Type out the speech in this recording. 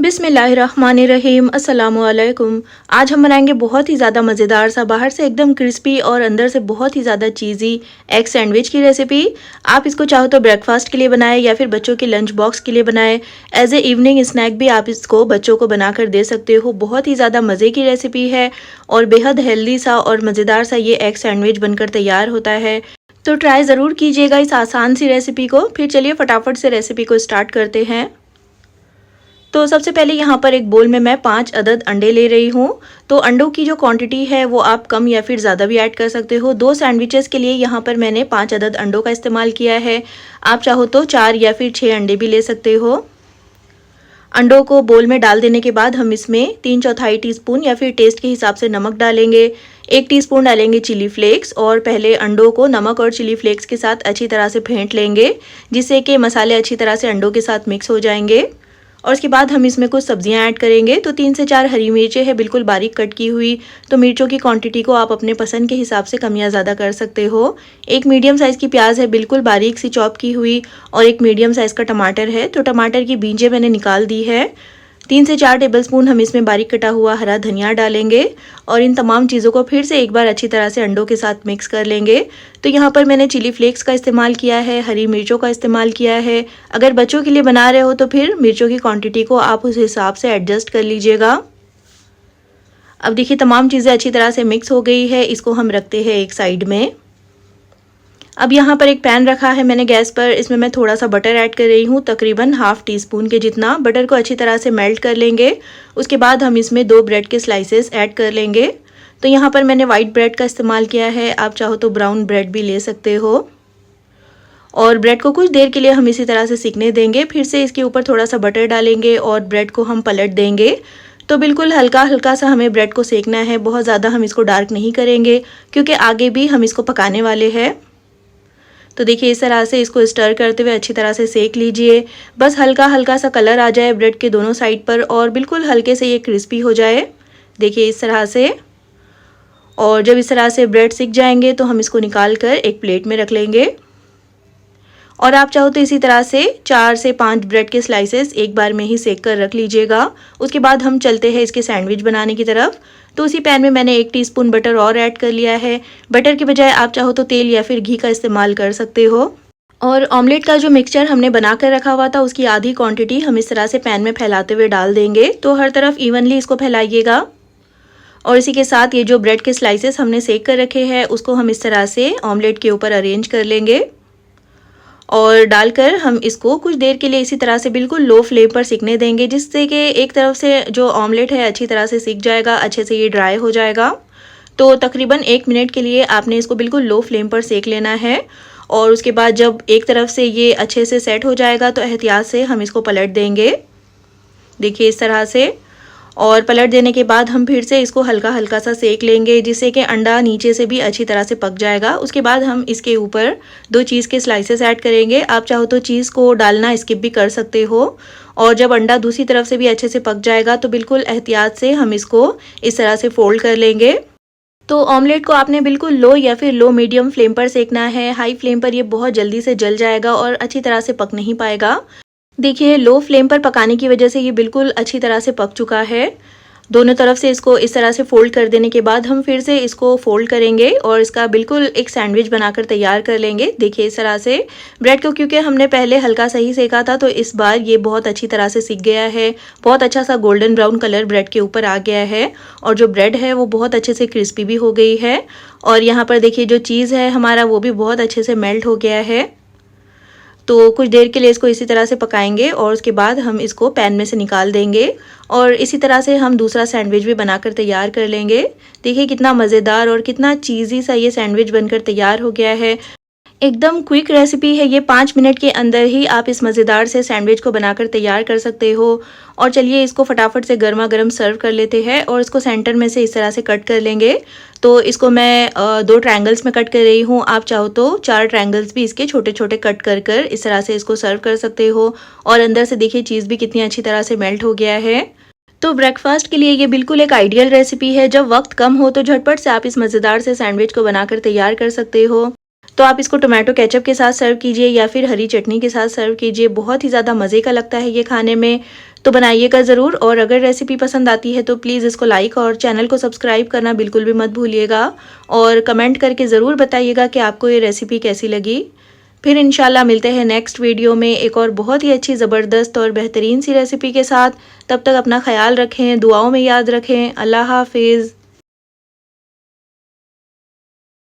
बिस्मिल्लाहिर्रहमानिर्रहीम अस्सलामुअलैकुम। आज हम बनाएंगे बहुत ही ज़्यादा मज़ेदार सा, बाहर से एकदम क्रिस्पी और अंदर से बहुत ही ज़्यादा चीज़ी एग सैंडविच की रेसिपी। आप इसको चाहो तो ब्रेकफास्ट के लिए बनाएं या फिर बच्चों के लंच बॉक्स के लिए बनाएं। एज ए इवनिंग स्नैक भी आप इसको बच्चों को बनाकर दे सकते हो। बहुत ही ज़्यादा मज़े की रेसिपी है और बेहद हेल्दी सा और मज़ेदार सा ये एग सैंडविच बनकर तैयार होता है। तो ट्राई ज़रूर कीजिएगा इस आसान सी रेसिपी को। फिर चलिए फटाफट से रेसिपी को स्टार्ट करते हैं। तो सबसे पहले यहाँ पर एक बोल में मैं 5 अदद अंडे ले रही हूँ। तो अंडों की जो क्वांटिटी है वो आप कम या फिर ज़्यादा भी ऐड कर सकते हो। 2 सैंडविचेस के लिए यहाँ पर मैंने 5 अदद अंडों का इस्तेमाल किया है। आप चाहो तो 4 या फिर 6 अंडे भी ले सकते हो। अंडों को बोल में डाल देने के बाद हम इसमें 3/4 टीस्पून या फिर टेस्ट के हिसाब से नमक डालेंगे। 1 टीस्पून डालेंगे चिली फ्लेक्स और पहले अंडों को नमक और चिली फ्लेक्स के साथ अच्छी तरह से फेंट लेंगे, जिससे कि मसाले अच्छी तरह से अंडों के साथ मिक्स हो जाएंगे। और उसके बाद हम इसमें कुछ सब्जियां ऐड करेंगे। तो 3 से 4 हरी मिर्चें हैं बिल्कुल बारीक कट की हुई। तो मिर्चों की क्वांटिटी को आप अपने पसंद के हिसाब से कम या ज़्यादा कर सकते हो। एक मीडियम साइज़ की प्याज है बिल्कुल बारीक सी चॉप की हुई और एक मीडियम साइज़ का टमाटर है। तो टमाटर की बीजें मैंने निकाल दी है। 3 से 4 टेबलस्पून हम इसमें बारीक कटा हुआ हरा धनिया डालेंगे और इन तमाम चीज़ों को फिर से एक बार अच्छी तरह से अंडों के साथ मिक्स कर लेंगे। तो यहाँ पर मैंने चिली फ्लेक्स का इस्तेमाल किया है, हरी मिर्चों का इस्तेमाल किया है। अगर बच्चों के लिए बना रहे हो तो फिर मिर्चों की क्वांटिटी को आप उस हिसाब से एडजस्ट कर लीजिएगा। अब देखिए तमाम चीज़ें अच्छी तरह से मिक्स हो गई है। इसको हम रखते हैं एक साइड में। अब यहाँ पर एक पैन रखा है मैंने गैस पर। इसमें मैं थोड़ा सा बटर ऐड कर रही हूँ, तकरीबन ½ टीस्पून के जितना। बटर को अच्छी तरह से मेल्ट कर लेंगे। उसके बाद हम इसमें 2 ब्रेड के स्लाइसेस ऐड कर लेंगे। तो यहाँ पर मैंने वाइट ब्रेड का इस्तेमाल किया है, आप चाहो तो ब्राउन ब्रेड भी ले सकते हो। और ब्रेड को कुछ देर के लिए हम इसी तरह से सिकने देंगे। फिर से इसके ऊपर थोड़ा सा बटर डालेंगे और ब्रेड को हम पलट देंगे। तो बिल्कुल हल्का हल्का सा हमें ब्रेड को सेकना है, बहुत ज़्यादा हम इसको डार्क नहीं करेंगे क्योंकि आगे भी हम इसको पकाने वाले हैं। तो देखिए इस तरह से इसको स्टर करते हुए अच्छी तरह से सेक लीजिए। बस हल्का हल्का सा कलर आ जाए ब्रेड के दोनों साइड पर और बिल्कुल हल्के से ये क्रिस्पी हो जाए। देखिए इस तरह से। और जब इस तरह से ब्रेड सिक जाएंगे तो हम इसको निकाल कर एक प्लेट में रख लेंगे। और आप चाहो तो इसी तरह से 4 से 5 ब्रेड के स्लाइसेस एक बार में ही सेक कर रख लीजिएगा। उसके बाद हम चलते हैं इसके सैंडविच बनाने की तरफ। तो उसी पैन में मैंने 1 टीस्पून बटर और ऐड कर लिया है। बटर के बजाय आप चाहो तो तेल या फिर घी का इस्तेमाल कर सकते हो। और ऑमलेट का जो मिक्सचर हमने बना कर रखा हुआ था उसकी आधी क्वांटिटी हम इस तरह से पैन में फैलाते हुए डाल देंगे। तो हर तरफ इवनली इसको फैलाइएगा। और इसी के साथ ये जो ब्रेड के स्लाइसेस हमने सेक कर रखे हैं उसको हम इस तरह से ऑमलेट के ऊपर अरेंज कर लेंगे और डालकर हम इसको कुछ देर के लिए इसी तरह से बिल्कुल लो फ्लेम पर सिकने देंगे, जिससे कि एक तरफ से जो ऑमलेट है अच्छी तरह से सिक जाएगा, अच्छे से ये ड्राई हो जाएगा। तो तकरीबन 1 मिनट के लिए आपने इसको बिल्कुल लो फ्लेम पर सेक लेना है। और उसके बाद जब एक तरफ से ये अच्छे से सेट हो जाएगा तो एहतियात से हम इसको पलट देंगे। देखिए इस तरह से। और पलट देने के बाद हम फिर से इसको हल्का हल्का सा सेक लेंगे, जिससे कि अंडा नीचे से भी अच्छी तरह से पक जाएगा। उसके बाद हम इसके ऊपर 2 चीज़ के स्लाइसेस ऐड करेंगे। आप चाहो तो चीज़ को डालना स्किप भी कर सकते हो। और जब अंडा दूसरी तरफ से भी अच्छे से पक जाएगा तो बिल्कुल एहतियात से हम इसको इस तरह से फोल्ड कर लेंगे। तो ऑमलेट को आपने बिल्कुल लो या फिर लो मीडियम फ्लेम पर सेकना है। हाई फ्लेम पर ये बहुत जल्दी से जल जाएगा और अच्छी तरह से पक नहीं पाएगा। देखिए लो फ्लेम पर पकाने की वजह से ये बिल्कुल अच्छी तरह से पक चुका है। दोनों तरफ से इसको इस तरह से फोल्ड कर देने के बाद हम फिर से इसको फोल्ड करेंगे और इसका बिल्कुल एक सैंडविच बनाकर तैयार कर लेंगे। देखिए इस तरह से। ब्रेड को क्योंकि हमने पहले हल्का सही सेका था तो इस बार ये बहुत अच्छी तरह से सिक गया है। बहुत अच्छा सा गोल्डन ब्राउन कलर ब्रेड के ऊपर आ गया है और जो ब्रेड है वो बहुत अच्छे से क्रिस्पी भी हो गई है। और यहाँ पर देखिए जो चीज़ है हमारा वो भी बहुत अच्छे से मेल्ट हो गया है। तो कुछ देर के लिए इसको इसी तरह से पकाएंगे और उसके बाद हम इसको पैन में से निकाल देंगे और इसी तरह से हम दूसरा सैंडविच भी बनाकर तैयार कर लेंगे। देखिए कितना मज़ेदार और कितना चीज़ी सा ये सैंडविच बनकर तैयार हो गया है। एकदम क्विक रेसिपी है ये, 5 मिनट के अंदर ही आप इस मज़ेदार से सैंडविच को बनाकर तैयार कर सकते हो। और चलिए इसको फटाफट से गर्मा गर्म सर्व कर लेते हैं और इसको सेंटर में से इस तरह से कट कर लेंगे। तो इसको मैं 2 ट्रायंगल्स में कट कर रही हूँ। आप चाहो तो 4 ट्रायंगल्स भी इसके छोटे छोटे कट कर कर इस तरह से इसको सर्व कर सकते हो। और अंदर से देखिए चीज़ भी कितनी अच्छी तरह से मेल्ट हो गया है। तो ब्रेकफास्ट के लिए ये बिल्कुल एक आइडियल रेसिपी है। जब वक्त कम हो तो झटपट से आप इस मज़ेदार से सैंडविच को बनाकर तैयार कर सकते हो। तो आप इसको टोमेटो केचप के साथ सर्व कीजिए या फिर हरी चटनी के साथ सर्व कीजिए। बहुत ही ज़्यादा मज़े का लगता है ये खाने में। तो बनाइएगा ज़रूर। और अगर रेसिपी पसंद आती है तो प्लीज़ इसको लाइक और चैनल को सब्सक्राइब करना बिल्कुल भी मत भूलिएगा और कमेंट करके ज़रूर बताइएगा कि आपको ये रेसिपी कैसी लगी। फिर इंशाल्लाह मिलते हैं नेक्स्ट वीडियो में एक और बहुत ही अच्छी ज़बरदस्त और बेहतरीन सी रेसिपी के साथ। तब तक अपना ख्याल रखें, दुआओं में याद रखें। अल्लाह हाफिज़।